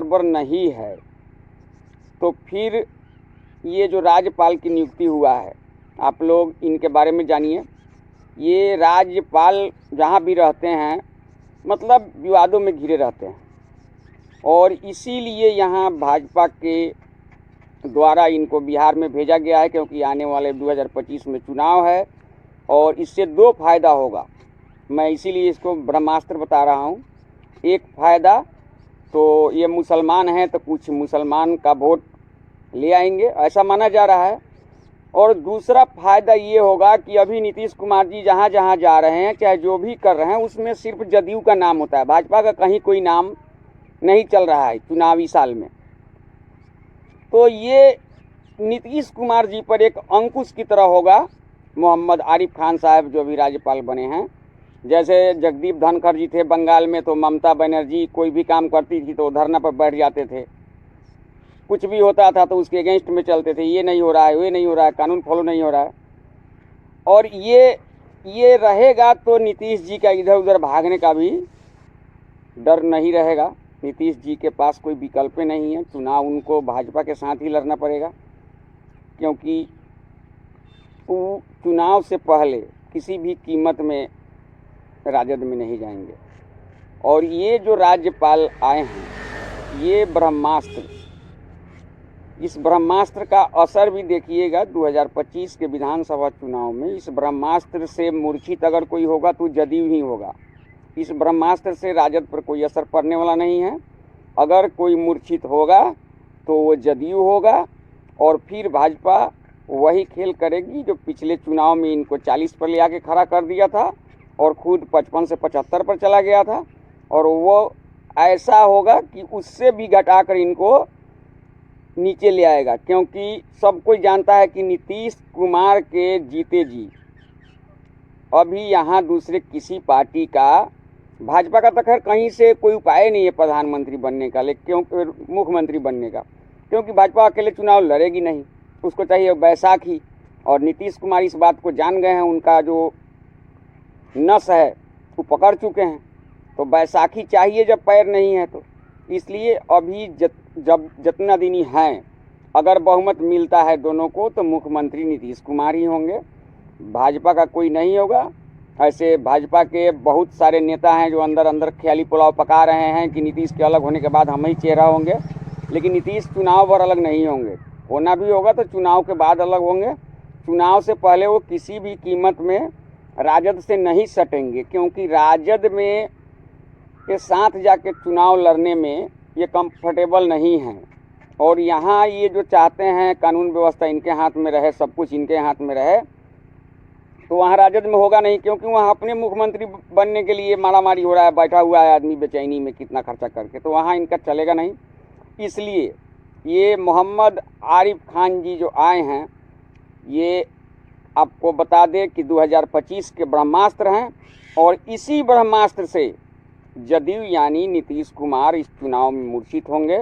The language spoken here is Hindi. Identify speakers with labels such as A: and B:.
A: गड़बड़ नहीं है तो फिर ये जो राज्यपाल की नियुक्ति हुआ है, आप लोग इनके बारे में जानिए। ये राज्यपाल जहाँ भी रहते हैं मतलब विवादों में घिरे रहते हैं, और इसीलिए यहाँ भाजपा के द्वारा इनको बिहार में भेजा गया है, क्योंकि आने वाले 2025 में चुनाव है और इससे दो फायदा होगा। मैं इसीलिए इसको ब्रह्मास्त्र बता रहा हूँ। एक फ़ायदा तो ये मुसलमान हैं तो कुछ मुसलमान का वोट ले आएंगे, ऐसा माना जा रहा है। और दूसरा फ़ायदा ये होगा कि अभी नीतीश कुमार जी जहाँ जहाँ जा रहे हैं, चाहे जो भी कर रहे हैं, उसमें सिर्फ जदयू का नाम होता है, भाजपा का कहीं कोई नाम नहीं चल रहा है चुनावी साल में। तो ये नीतीश कुमार जी पर एक अंकुश की तरह होगा। मोहम्मद आरिफ खान साहब जो भी राज्यपाल बने हैं, जैसे जगदीप धनखड़ जी थे बंगाल में, तो ममता बनर्जी कोई भी काम करती थी तो धरना पर बैठ जाते थे, कुछ भी होता था तो उसके अगेंस्ट में चलते थे, ये नहीं हो रहा है, ये नहीं हो रहा है, कानून फॉलो नहीं हो रहा है। और ये रहेगा तो नीतीश जी का इधर उधर भागने का भी डर नहीं रहेगा। नीतीश जी के पास कोई विकल्प नहीं है, चुनाव उनको भाजपा के साथ ही लड़ना पड़ेगा, क्योंकि वो चुनाव से पहले किसी भी कीमत में राजद में नहीं जाएंगे। और ये जो राज्यपाल आए हैं ये ब्रह्मास्त्र, इस ब्रह्मास्त्र का असर भी देखिएगा 2025 के विधानसभा चुनाव में। इस ब्रह्मास्त्र से मूर्छित अगर कोई होगा तो जदयू ही होगा। इस ब्रह्मास्त्र से राजद पर कोई असर पड़ने वाला नहीं है। अगर कोई मूर्छित होगा तो वो जदयू होगा, और फिर भाजपा वही खेल करेगी जो पिछले चुनाव में इनको 40 पर ले आके खड़ा कर दिया था और खुद 55 से 75 पर चला गया था। और वो ऐसा होगा कि उससे भी घटाकर इनको नीचे ले आएगा, क्योंकि सब कोई जानता है कि नीतीश कुमार के जीते जी अभी यहाँ दूसरे किसी पार्टी का, भाजपा का तो खैर कहीं से कोई उपाय नहीं है प्रधानमंत्री बनने का, लेकिन क्योंकि मुख्यमंत्री बनने का, क्योंकि भाजपा अकेले चुनाव लड़ेगी नहीं, उसको चाहिए बैसाखी। और नीतीश कुमार इस बात को जान गए हैं, उनका जो नस है वो पकड़ चुके हैं, तो बैसाखी चाहिए जब पैर नहीं है तो। इसलिए अभी जब जितना दिन ही हैं, अगर बहुमत मिलता है दोनों को तो मुख्यमंत्री नीतीश कुमार ही होंगे, भाजपा का कोई नहीं होगा। ऐसे भाजपा के बहुत सारे नेता हैं जो अंदर अंदर ख्याली पुलाव पका रहे हैं कि नीतीश के अलग होने के बाद हम ही चेहरा होंगे, लेकिन नीतीश चुनाव पर अलग नहीं होंगे। होना भी होगा तो चुनाव के बाद अलग होंगे। चुनाव से पहले वो किसी भी कीमत में राजद से नहीं सटेंगे, क्योंकि राजद में के साथ जाके चुनाव लड़ने में ये कंफर्टेबल नहीं हैं। और यहाँ ये जो चाहते हैं कानून व्यवस्था इनके हाथ में रहे, सब कुछ इनके हाथ में रहे, तो वहाँ राजद में होगा नहीं, क्योंकि वहाँ अपने मुख्यमंत्री बनने के लिए मारामारी हो रहा है, बैठा हुआ है आदमी बेचैनी में कितना खर्चा करके, तो वहाँ इनका चलेगा नहीं। इसलिए ये मोहम्मद आरिफ खान जी जो आए हैं, ये आपको बता दें कि 2025 के ब्रह्मास्त्र हैं, और इसी ब्रह्मास्त्र से जदयू यानी नीतीश कुमार इस चुनाव में मूर्छित होंगे।